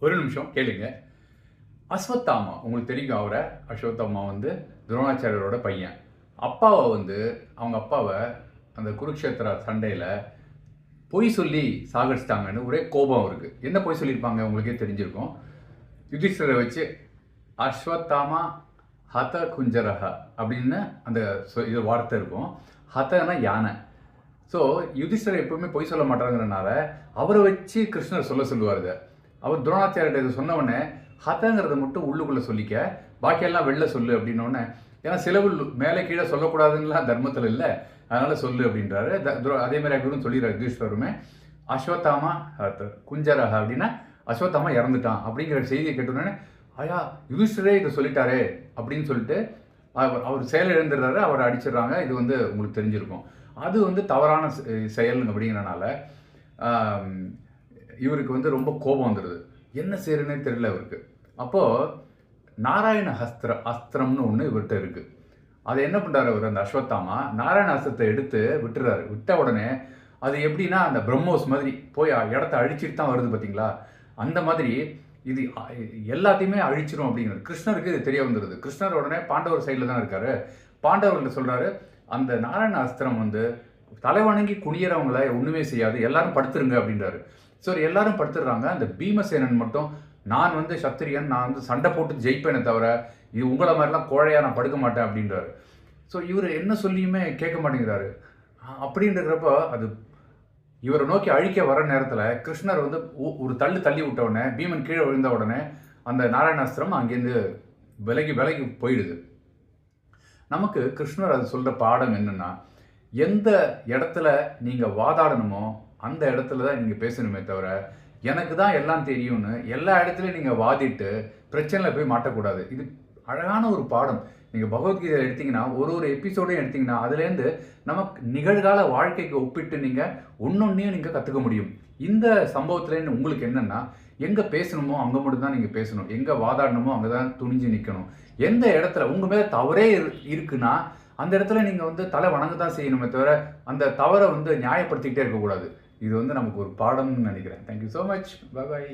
ஒரு நிமிஷம் கேளுங்க. அஸ்வத்தாமா உங்களுக்கு தெரியும் அவரை. அஸ்வத்தாமா வந்து துரோணாச்சாரியரோட பையன். அப்பாவை வந்து அவங்க அப்பாவை அந்த குருக்ஷேத்திர சண்டையில் பொய் சொல்லி சாகடிச்சிட்டாங்கன்னு ஒரே கோபம் அவருக்கு. என்ன பொய் சொல்லியிருப்பாங்க உங்களுக்கே தெரிஞ்சிருக்கும். யுதிஷ்டரை வச்சு அஸ்வத்தாமா ஹத குஞ்சரஹ அப்படின்னு அந்த இது வார்த்தை இருக்கும். ஹதனா யானை. ஸோ யுதிஷ்டரை எப்பவுமே பொய் சொல்ல மாட்டாங்கிறனால அவரை வச்சு கிருஷ்ணர் சொல்லுவார். இதை அவர் துரோணாச்சாரியிட்ட இது சொன்னவொடனே ஹதங்கிறத மட்டும் உள்ளுக்குள்ளே சொல்லிக்க, பாக்கியெல்லாம் வெளில சொல்லு அப்படின்னோடனே, ஏன்னா சிலவு மேலே கீழே சொல்லக்கூடாதுன்னெலாம் தர்மத்தில் இல்லை, அதனால் சொல்லு அப்படின்றாரு. அதே மாதிரி அக்பரும் சொல்லிடுறாரு யுதிஷ்டருமே. அஸ்வத்தாமா குஞ்சரஹ அப்படின்னா அஸ்வத்தாமா இறந்துட்டான் அப்படிங்கிற செய்தியை கேட்டோன்னே, ஐயா யுதிஷ்டரே இதை சொல்லிட்டாரே அப்படின்னு சொல்லிட்டு அவர் செயல் இழந்துடுறாரு. அவரை அடிச்சிடுறாங்க. இது வந்து உங்களுக்கு தெரிஞ்சிருக்கும். அது வந்து தவறான செயல் அப்படிங்கிறனால இவருக்கு வந்து ரொம்ப கோபம் வந்துடுது. என்ன செய்யறதுனே தெரியல அவருக்கு. அப்போது நாராயண அஸ்திரம்னு ஒன்று இவர்கிட்ட இருக்குது. அதை என்ன பண்ணுறாரு அவர், அந்த அஸ்வத்தாமா நாராயண அஸ்திரத்தை எடுத்து விட்டுறாரு. விட்ட உடனே அது எப்படின்னா அந்த பிரம்மோஸ் மாதிரி போய் இடத்த அழிச்சிட்டு தான் வருது பார்த்தீங்களா, அந்த மாதிரி இது எல்லாத்தையுமே அழிச்சிரும் அப்படிங்கிறது கிருஷ்ணருக்கு இது தெரிய வந்துடுது. கிருஷ்ணர் உடனே பாண்டவர் சைடில் தான் இருக்காரு. பாண்டவர்கிட்ட சொல்கிறாரு, அந்த நாராயண அஸ்திரம் வந்து தலைவணங்கி குனியறவங்களை ஒன்றுமே செய்யாது, எல்லாரும் படுத்துருங்க அப்படின்றாரு. ஸோ எல்லாரும் படுத்துடுறாங்க. அந்த பீமசேனன் மட்டும், நான் வந்து சத்திரியன், நான் வந்து சண்டை போட்டு ஜெயிப்பேனே தவிர இது உங்களை மாதிரிலாம் கோழையாக நான் படுக்க மாட்டேன் அப்படின்றாரு. ஸோ இவர் என்ன சொல்லியுமே கேட்க மாட்டேங்கிறாரு. அப்படின்றப்போ அது இவரை நோக்கி அழிக்க வர நேரத்தில் கிருஷ்ணர் வந்து ஒரு தள்ளி விட்ட உடனே, பீமன் கீழே விழுந்த உடனே அந்த நாராயணாஸ்திரம் அங்கேருந்து விலகி போயிடுது. நமக்கு கிருஷ்ணர் அது சொல்கிற பாடம் என்னென்னா, எந்த இடத்துல நீங்கள் வாதாடணுமோ அந்த இடத்துல தான் நீங்கள் பேசணுமே தவிர, எனக்கு தான் எல்லாம் தெரியும்னு எல்லா இடத்துலையும் நீங்கள் வாதிட்டு பிரச்சனையில் போய் மாட்டக்கூடாது. இது அழகான ஒரு பாடம். நீங்கள் பகவத்கீதை எடுத்திங்கன்னா ஒரு எபிசோடையும் எடுத்திங்கன்னா அதுலேருந்து நமக்கு நிகழ்கால வாழ்க்கைக்கு ஒப்பிட்டு நீங்கள் ஒன்றொன்றையும் நீங்கள் கற்றுக்க முடியும். இந்த சம்பவத்துலேருந்து உங்களுக்கு என்னென்னா, எங்கே பேசணுமோ அங்கே மட்டும்தான் நீங்கள் பேசணும், எங்கே வாதாடணுமோ அங்கே தான் துணிஞ்சு நிற்கணும். எந்த இடத்துல உங்கள் மேலே தவறே இருக்குன்னா அந்த இடத்துல நீங்கள் வந்து தலை வணங்க தான் செய்யணுமே தவிர அந்த தவறை வந்து நியாயப்படுத்திக்கிட்டே இருக்கக்கூடாது. இது வந்து நமக்கு ஒரு பாடம்னு நினைக்கிறேன். Thank you so much. பாய்.